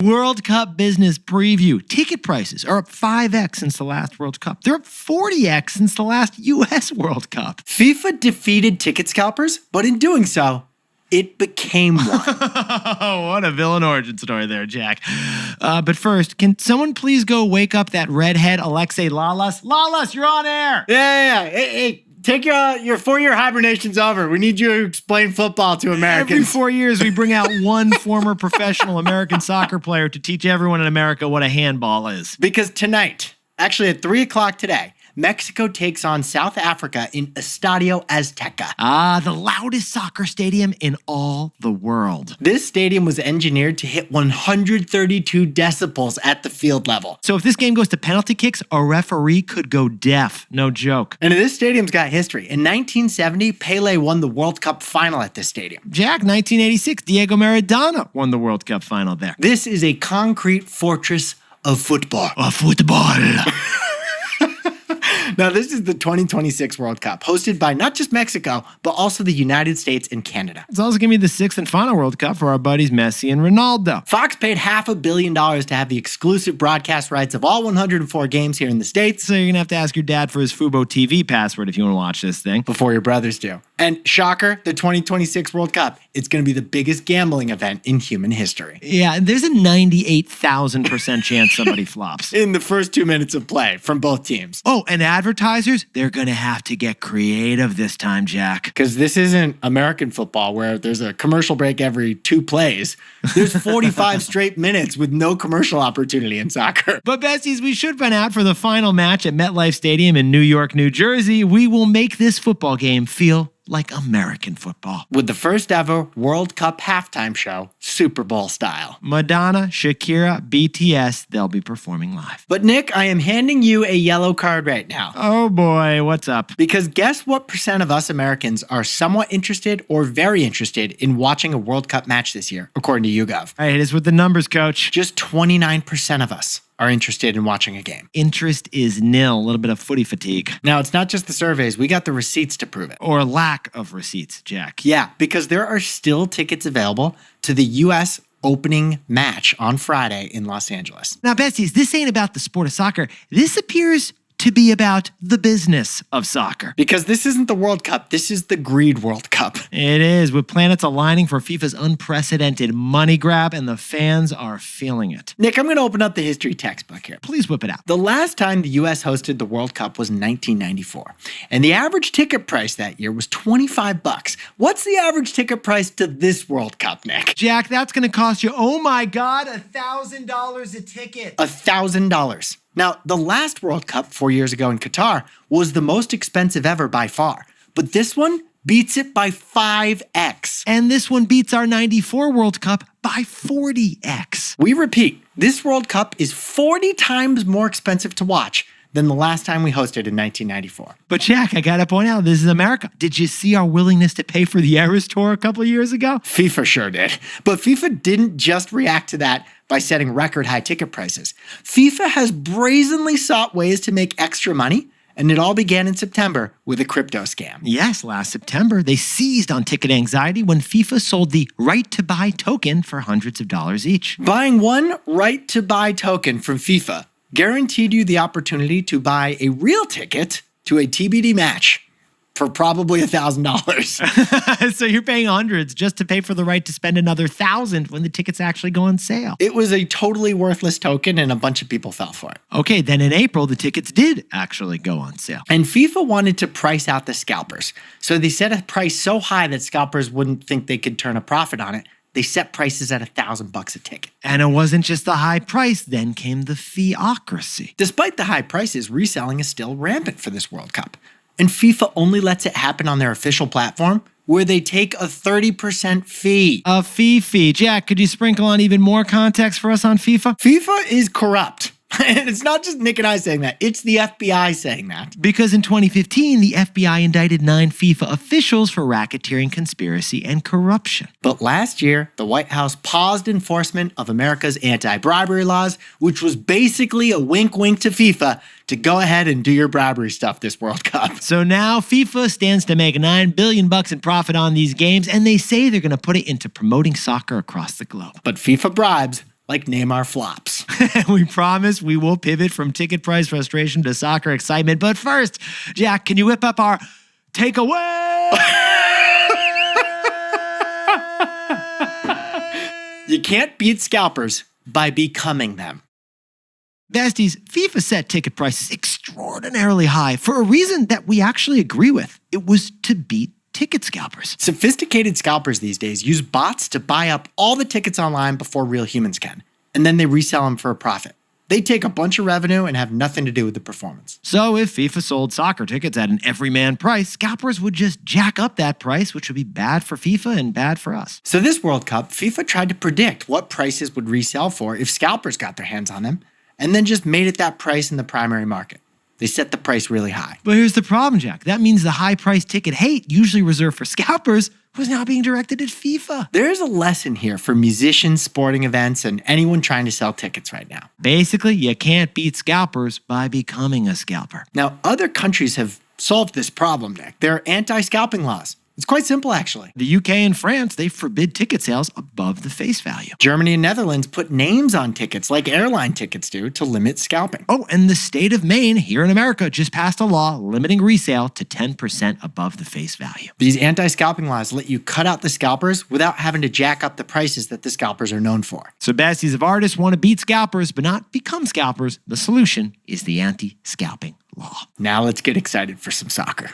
World Cup business preview. Ticket prices are up 5x since the last World Cup. They're up 40x since the last U.S. World Cup. FIFA defeated ticket scalpers, but in doing so, it became one. What a villain origin story there, Jack. But first, can someone please go wake up that redhead Alexei Lalas? Lalas, you're on air! Yeah. Hey, take your 4-year hibernation's over. We need you to explain football to Americans. Every 4 years, we bring out one former professional American soccer player to teach everyone in America what a handball is. Because tonight, actually at 3 o'clock today, Mexico takes on South Africa in Estadio Azteca. The loudest soccer stadium in all the world. This stadium was engineered to hit 132 decibels at the field level. So if this game goes to penalty kicks, a referee could go deaf. No joke. And this stadium's got history. In 1970, Pele won the World Cup final at this stadium. Jack, 1986, Diego Maradona won the World Cup final there. This is a concrete fortress of football. Of football. Now, this is the 2026 World Cup, hosted by not just Mexico, but also the United States and Canada. It's also going to be the 6th and final World Cup for our buddies Messi and Ronaldo. Fox paid $500 million to have the exclusive broadcast rights of all 104 games here in the States. So you're going to have to ask your dad for his Fubo TV password if you want to watch this thing. Before your brothers do. And shocker, the 2026 World Cup, it's going to be the biggest gambling event in human history. Yeah, there's a 98,000% chance somebody flops. In the first 2 minutes of play from both teams. Oh, and advertisers, they're going to have to get creative this time, Jack. Because this isn't American football where there's a commercial break every 2 plays. There's 45 straight minutes with no commercial opportunity in soccer. But besties, we should find out for the final match at MetLife Stadium in New York, New Jersey. We will make this football game feel like American football. With the first ever World Cup halftime show, Super Bowl style. Madonna, Shakira, BTS, they'll be performing live. But Nick, I am handing you a yellow card right now. Oh boy, what's up? Because guess what percent of us Americans are somewhat interested or very interested in watching a World Cup match this year, according to YouGov? All right, hit us with the numbers, coach. Just 29% of us are interested in watching a game. Interest is nil, a little bit of footy fatigue. Now, it's not just the surveys. We got the receipts to prove it. Or lack of receipts, Jack. Yeah, because there are still tickets available to the U.S. opening match on Friday in Los Angeles. Now, besties, this ain't about the sport of soccer. This appears to be about the business of soccer. Because this isn't the World Cup, this is the Greed World Cup. It is, with planets aligning for FIFA's unprecedented money grab, and the fans are feeling it. Nick, I'm going to open up the history textbook here. Please whip it out. The last time the U.S. hosted the World Cup was 1994, and the average ticket price that year was $25. What's the average ticket price to this World Cup, Nick? Jack, that's going to cost you, oh my God, $1,000 a ticket. $1,000. Now, the last World Cup 4 years ago in Qatar was the most expensive ever by far, but this one beats it by 5x. And this one beats our 94 World Cup by 40x. We repeat, this World Cup is 40 times more expensive to watch than the last time we hosted in 1994. But Jack, I gotta point out, this is America. Did you see our willingness to pay for the Eras Tour a couple of years ago? FIFA sure did. But FIFA didn't just react to that by setting record high ticket prices. FIFA has brazenly sought ways to make extra money, and it all began in September with a crypto scam. Yes, last September, they seized on ticket anxiety when FIFA sold the right-to-buy token for hundreds of dollars each. Buying one right-to-buy token from FIFA guaranteed you the opportunity to buy a real ticket to a TBD match for probably $1,000. So you're paying hundreds just to pay for the right to spend another $1,000 when the tickets actually go on sale. It was a totally worthless token, and a bunch of people fell for it. Okay, then in April, the tickets did actually go on sale. And FIFA wanted to price out the scalpers. So they set a price so high that scalpers wouldn't think they could turn a profit on it. They set prices at $1,000 a ticket. And it wasn't just the high price, then came the theocracy. Despite the high prices, reselling is still rampant for this World Cup. And FIFA only lets it happen on their official platform, where they take a 30% fee. A fee. Jack, could you sprinkle on even more context for us on FIFA? FIFA is corrupt. And it's not just Nick and I saying that. It's the FBI saying that. Because in 2015, the FBI indicted 9 FIFA officials for racketeering, conspiracy, and corruption. But last year, the White House paused enforcement of America's anti-bribery laws, which was basically a wink-wink to FIFA to go ahead and do your bribery stuff this World Cup. So now FIFA stands to make $9 billion in profit on these games, and they say they're going to put it into promoting soccer across the globe. But FIFA bribes like Neymar flops. We promise we will pivot from ticket price frustration to soccer excitement. But first, Jack, can you whip up our takeaway? You can't beat scalpers by becoming them. Besties, FIFA set ticket prices extraordinarily high for a reason that we actually agree with. It was to beat ticket scalpers. Sophisticated scalpers these days use bots to buy up all the tickets online before real humans can, and then they resell them for a profit. They take a bunch of revenue and have nothing to do with the performance. So if FIFA sold soccer tickets at an everyman price, scalpers would just jack up that price, which would be bad for FIFA and bad for us. So this World Cup, FIFA tried to predict what prices would resell for if scalpers got their hands on them, and then just made it that price in the primary market. They set the price really high. But here's the problem, Jack. That means the high-priced ticket hate, usually reserved for scalpers, was now being directed at FIFA. There's a lesson here for musicians, sporting events, and anyone trying to sell tickets right now. Basically, you can't beat scalpers by becoming a scalper. Now, other countries have solved this problem, Nick. There are anti-scalping laws. It's quite simple, actually. The UK and France, they forbid ticket sales above the face value. Germany and Netherlands put names on tickets like airline tickets do to limit scalping. Oh, and the state of Maine here in America just passed a law limiting resale to 10% above the face value. These anti-scalping laws let you cut out the scalpers without having to jack up the prices that the scalpers are known for. So besties, if artists want to beat scalpers but not become scalpers, the solution is the anti-scalping law. Now let's get excited for some soccer.